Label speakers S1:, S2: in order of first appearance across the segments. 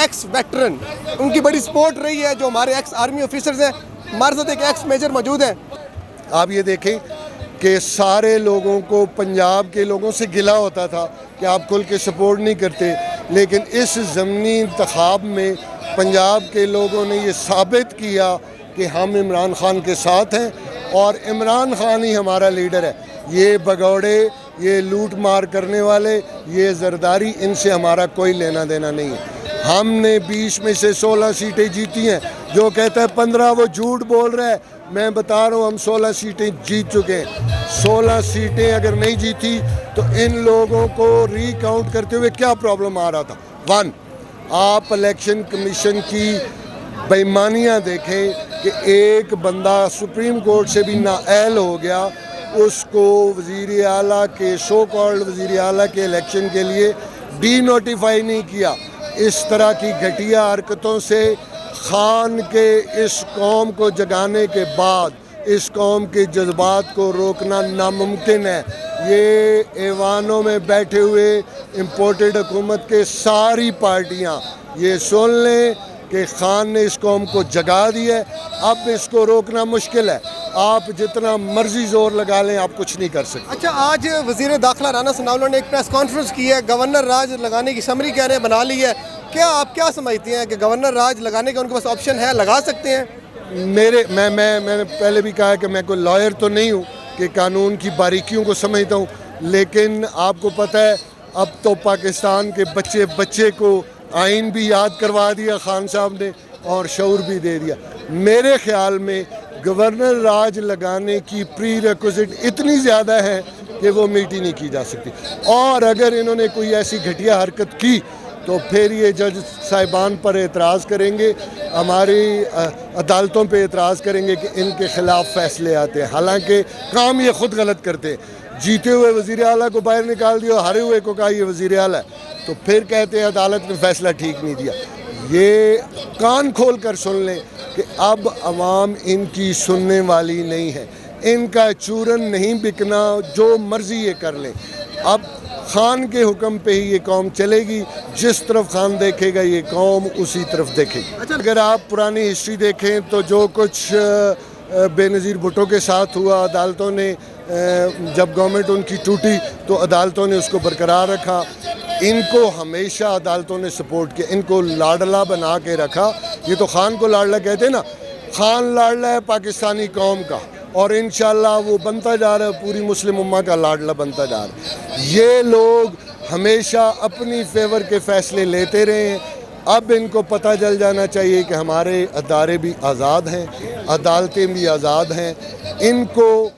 S1: X veteran, ان کی بڑی support رہی ہے، جو ہمارے ایکس آرمی آفیسرز ہیں. ہمارے ساتھ ایک ایکس میجر موجود ہیں.
S2: آپ یہ دیکھیں کہ سارے لوگوں کو پنجاب کے لوگوں سے گلہ ہوتا تھا کہ آپ کھل کے سپورٹ نہیں کرتے، لیکن اس ضمنی انتخاب میں پنجاب کے لوگوں نے یہ ثابت کیا کہ ہم عمران خان کے ساتھ ہیں اور عمران خان ہی ہمارا لیڈر ہے. یہ بگوڑے، یہ لوٹ مار کرنے والے، یہ زرداری، ان سے ہمارا کوئی لینا دینا نہیں ہے. ہم نے 20 میں سے 16 سیٹیں جیتی ہیں. جو کہتا ہے 15 وہ جھوٹ بول رہا ہے. میں بتا رہا ہوں ہم 16 سیٹیں جیت چکے ہیں. 16 سیٹیں اگر نہیں جیتی تو ان لوگوں کو ری کاؤنٹ کرتے ہوئے کیا پرابلم آ رہا تھا. 1، آپ الیکشن کمیشن کی بےایمانیاں دیکھیں کہ ایک بندہ سپریم کورٹ سے بھی نااہل ہو گیا، اس کو وزیر اعلیٰ کے سو کالڈ وزیر اعلیٰ کے الیکشن کے لیے ڈی نوٹیفائی نہیں کیا. اس طرح کی گھٹیا حرکتوں سے خان کے اس قوم کو جگانے کے بعد اس قوم کے جذبات کو روکنا ناممکن ہے. یہ ایوانوں میں بیٹھے ہوئے امپورٹڈ حکومت کے ساری پارٹیاں یہ سن لیں کہ خان نے اس قوم کو جگا دیا ہے. اب اس کو روکنا مشکل ہے. آپ جتنا مرضی زور لگا لیں آپ کچھ نہیں کر سکتے.
S1: اچھا، آج وزیر داخلہ رانا ثناء نے ایک پریس کانفرنس کی ہے، گورنر راج لگانے کی سمری کہہ رہے ہیں بنا لی ہے. کیا آپ کیا سمجھتے ہیں کہ گورنر راج لگانے کا ان کے پاس آپشن ہے، لگا سکتے ہیں؟
S2: میں نے پہلے بھی کہا کہ میں کوئی لائر تو نہیں ہوں کہ قانون کی باریکیوں کو سمجھتا ہوں، لیکن آپ کو پتہ ہے اب تو پاکستان کے بچے کو آئین بھی یاد کروا دیا خان صاحب نے اور شعور بھی دے دیا. میرے خیال میں گورنر راج لگانے کی پری ریکوزٹ اتنی زیادہ ہے کہ وہ میٹ ہی نہیں کی جا سکتی. اور اگر انہوں نے کوئی ایسی گھٹیا حرکت کی تو پھر یہ جج صاحبان پر اعتراض کریں گے، ہماری عدالتوں پہ اعتراض کریں گے کہ ان کے خلاف فیصلے آتے ہیں. حالانکہ کام یہ خود غلط کرتے ہیں. جیتے ہوئے وزیر اعلیٰ کو باہر نکال دیا، ہارے ہوئے کو کہا یہ وزیر اعلیٰ ہے، تو پھر کہتے ہیں عدالت نے فیصلہ ٹھیک نہیں دیا. یہ کان کھول کر سن لیں کہ اب عوام ان کی سننے والی نہیں ہے. ان کا چورن نہیں بکنا، جو مرضی یہ کر لیں. اب خان کے حکم پہ ہی یہ قوم چلے گی. جس طرف خان دیکھے گا یہ قوم اسی طرف دیکھے گی. اگر آپ پرانی ہسٹری دیکھیں تو جو کچھ بے نظیر بھٹو کے ساتھ ہوا، عدالتوں نے جب گورنمنٹ ان کی ٹوٹی تو عدالتوں نے اس کو برقرار رکھا. ان کو ہمیشہ عدالتوں نے سپورٹ کیا، ان کو لاڈلا بنا کے رکھا. یہ تو خان کو لاڈلا کہتے ہیں نا، خان لاڈلا ہے پاکستانی قوم کا، اور انشاءاللہ وہ بنتا جا رہا ہے، پوری مسلم امہ کا لاڈلا بنتا جا رہا ہے. یہ لوگ ہمیشہ اپنی فیور کے فیصلے لیتے رہے ہیں. اب ان کو پتہ چل جانا چاہیے کہ ہمارے ادارے بھی آزاد ہیں، عدالتیں بھی آزاد ہیں. ان کو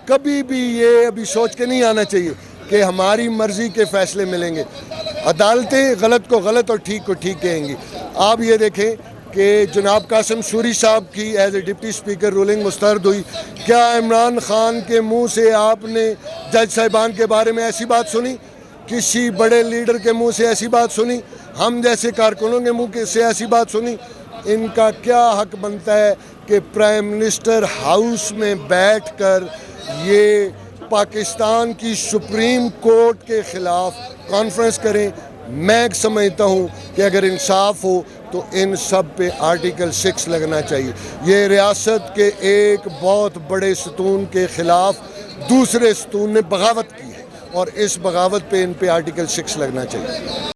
S2: کبھی بھی یہ ابھی سوچ کے نہیں آنا چاہیے کہ ہماری مرضی کے فیصلے ملیں گے. عدالتیں غلط کو غلط اور ٹھیک کو ٹھیک کہیں گی. آپ یہ دیکھیں کہ جناب قاسم سوری صاحب کی as a deputy speaker ruling مسترد ہوئی. کیا عمران خان کے منہ سے آپ نے جج صاحبان کے بارے میں ایسی بات سنی؟ کسی بڑے لیڈر کے منہ سے ایسی بات سنی؟ ہم جیسے کارکنوں کے منہ سے ایسی بات سنی؟ ان کا کیا حق بنتا ہے کہ پرائم منسٹر ہاؤس میں بیٹھ کر یہ پاکستان کی سپریم کورٹ کے خلاف کانفرنس کریں؟ میں سمجھتا ہوں کہ اگر انصاف ہو تو ان سب پہ آرٹیکل 6 لگنا چاہیے. یہ ریاست کے ایک بہت بڑے ستون کے خلاف دوسرے ستون نے بغاوت کی ہے، اور اس بغاوت پہ ان پہ آرٹیکل 6 لگنا چاہیے.